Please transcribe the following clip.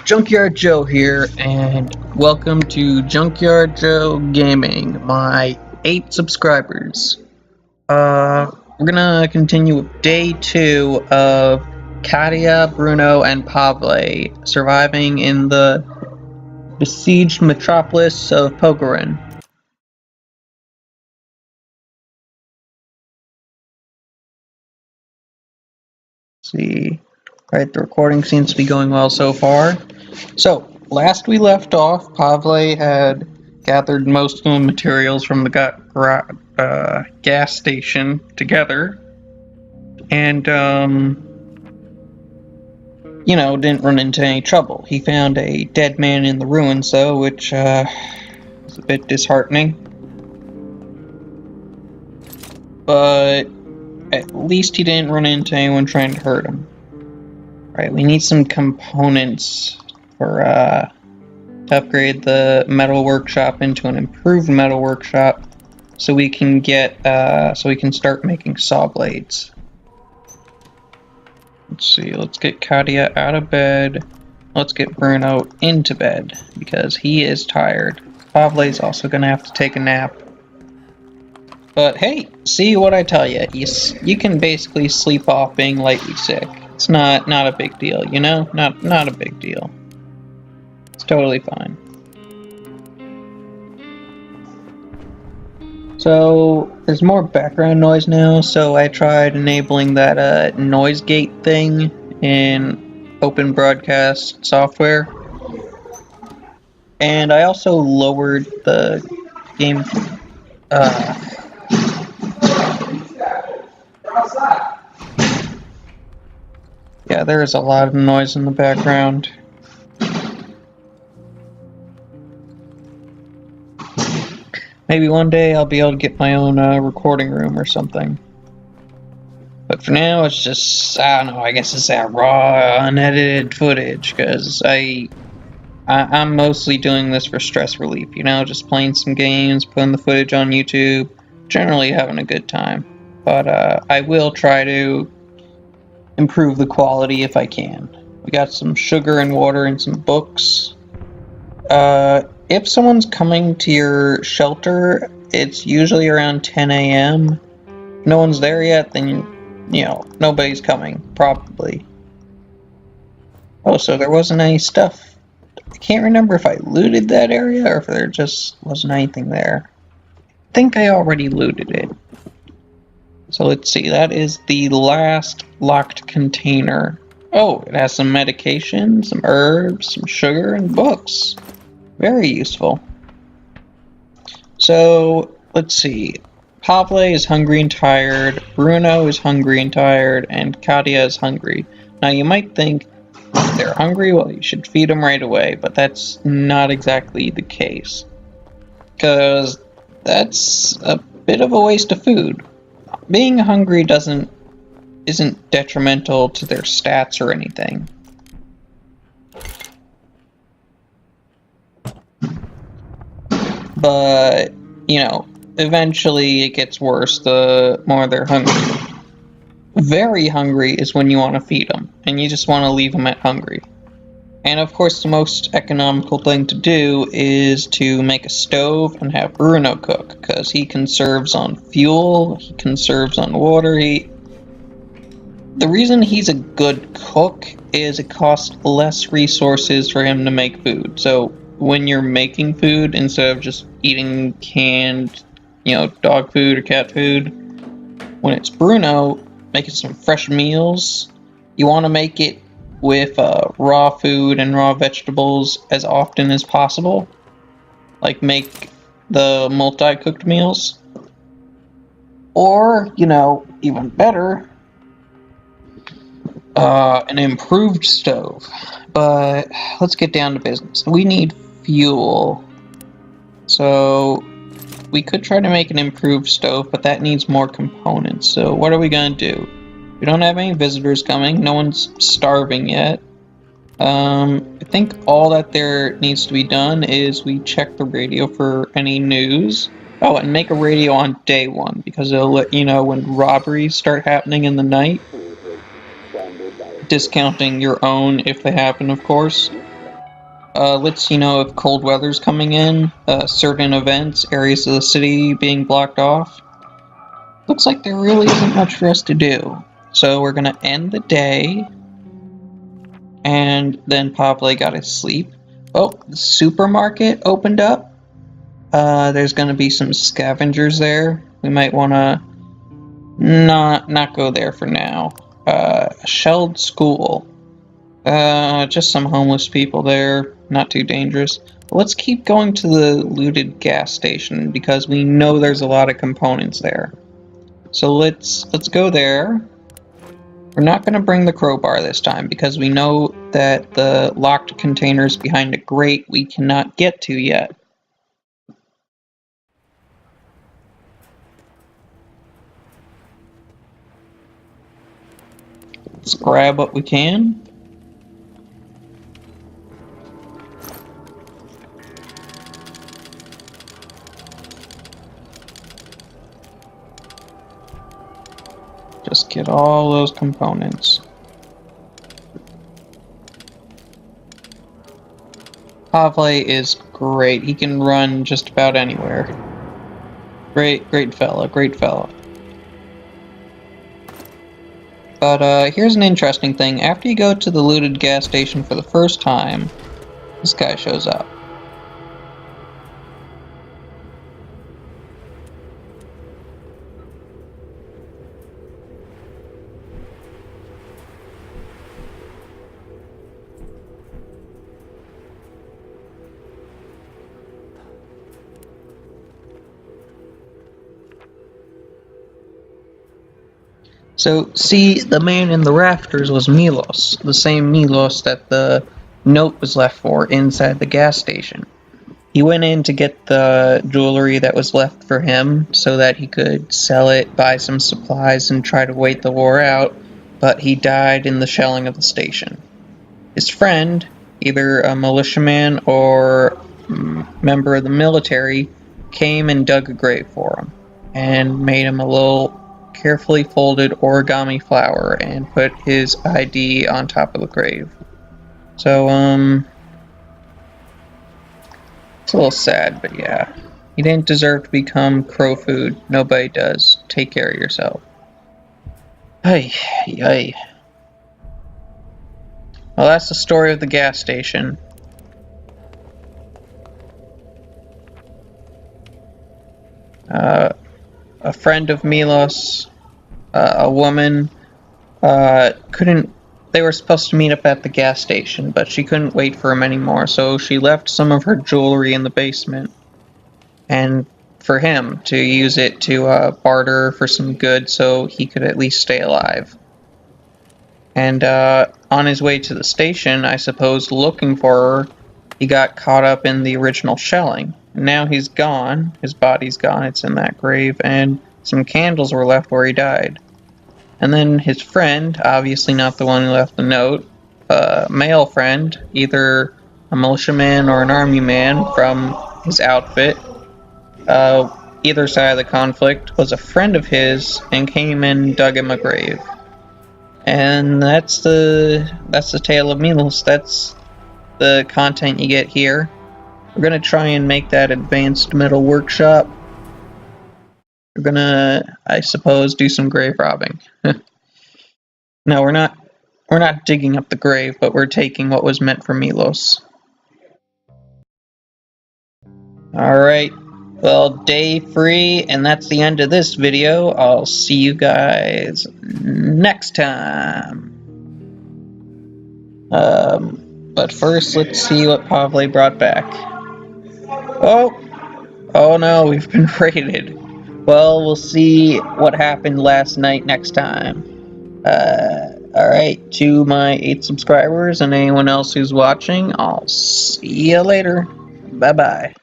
Junkyard Joe here, and welcome to Junkyard Joe Gaming, my 8 subscribers. We're gonna continue with day 2 of Katia, Bruno, and Pavle surviving in the besieged metropolis of Pogorin. Let's see. Alright, the recording seems to be going well so far. So, last we left off, Pavle had gathered most of the materials from the gas station together, and, didn't run into any trouble. He found a dead man in the ruins, though, which, was a bit disheartening. But, at least he didn't run into anyone trying to hurt him. Right, we need some components for, to upgrade the metal workshop into an improved metal workshop, so we can get, so we can start making saw blades. Let's see, let's get Katia out of bed. Let's get Bruno into bed, because he is tired. Pavle's also gonna have to take a nap. But hey, see what I tell you, you can basically sleep off being lightly sick. It's not a big deal, you know? Not a big deal. It's totally fine. So, there's more background noise now, so I tried enabling that noise gate thing in Open Broadcast software. And I also lowered the game... Yeah, there is a lot of noise in the background. Maybe one day I'll be able to get my own recording room or something. But for now, it's just, I don't know, I guess it's that raw, unedited footage, because I'm mostly doing this for stress relief, you know, just playing some games, putting the footage on YouTube, generally having a good time. But I will try to improve the quality if I can. We got some sugar and water and some books. If someone's coming to your shelter, it's usually around 10 a.m. If no one's there yet, then, you know, nobody's coming, probably. Oh, so there wasn't any stuff. I can't remember if I looted that area or if there just wasn't anything there. I think I already looted it. So let's see, that is the last locked container. Oh, it has some medication, some herbs, some sugar, and books. Very useful. So, let's see. Pavle is hungry and tired, Bruno is hungry and tired, and Katia is hungry. Now you might think, if they're hungry, well, you should feed them right away, but that's not exactly the case. Because that's a bit of a waste of food. Being hungry isn't detrimental to their stats or anything. But, you know, eventually it gets worse the more they're hungry. Very hungry is when you want to feed them, and you just want to leave them at hungry. And of course the most economical thing to do is to make a stove and have Bruno cook, because he conserves on fuel, he conserves on water, The reason he's a good cook is it costs less resources for him to make food. So when you're making food, instead of just eating canned, dog food or cat food, when it's Bruno making some fresh meals, you want to make it with raw food and raw vegetables as often as possible. Like make the multi-cooked meals. Or, even better, an improved stove. But let's get down to business. We need fuel. So we could try to make an improved stove, but that needs more components. So what are we going to do? We don't have any visitors coming. No one's starving yet. I think all that there needs to be done is we check the radio for any news. Oh, and make a radio on day 1, because it'll let you know when robberies start happening in the night. discounting your own if they happen, of course. Lets you know if cold weather's coming in, certain events, areas of the city being blocked off. Looks like there really isn't much for us to do. So we're gonna end the day, and then Pavle got his sleep. Oh, the supermarket opened up. There's gonna be some scavengers there. We might wanna not go there for now. Shelled school. Just some homeless people there. Not too dangerous. But let's keep going to the looted gas station because we know there's a lot of components there. So let's go there. We're not going to bring the crowbar this time because we know that the locked containers behind a grate we cannot get to yet. Let's grab what we can. Just get all those components. Pavle is great. He can run just about anywhere. Great fella, great fella. But here's an interesting thing. After you go to the looted gas station for the first time, this guy shows up. So, see, the man in the rafters was Milos, the same Milos that the note was left for inside the gas station. He went in to get the jewelry that was left for him so that he could sell it, buy some supplies, and try to wait the war out, but he died in the shelling of the station. His friend, either a militiaman or member of the military, came and dug a grave for him, and made him a little carefully folded origami flower and put his ID on top of the grave. So, it's a little sad, but yeah. He didn't deserve to become crow food. Nobody does. Take care of yourself. Ay. Well, that's the story of the gas station. A friend of Milos, a woman, couldn't. They were supposed to meet up at the gas station, but she couldn't wait for him anymore, so she left some of her jewelry in the basement, and for him to use it to barter for some goods so he could at least stay alive. And on his way to the station, I suppose looking for her, he got caught up in the original shelling. Now he's gone, his body's gone, it's in that grave, and some candles were left where he died. And then his friend, obviously not the one who left the note, a male friend, either a militiaman or an army man from his outfit, either side of the conflict, was a friend of his and came and dug him a grave. And that's the tale of Milos. That's the content you get here. We're going to try and make that advanced metal workshop. We're going to, I suppose, do some grave robbing. No, we're not digging up the grave, but we're taking what was meant for Milos. Alright, well, day free, and that's the end of this video. I'll see you guys next time. But first, let's see what Pavle brought back. Oh no, we've been raided. Well, we'll see what happened last night next time. Alright, to my 8 subscribers and anyone else who's watching, I'll see you later. Bye-bye.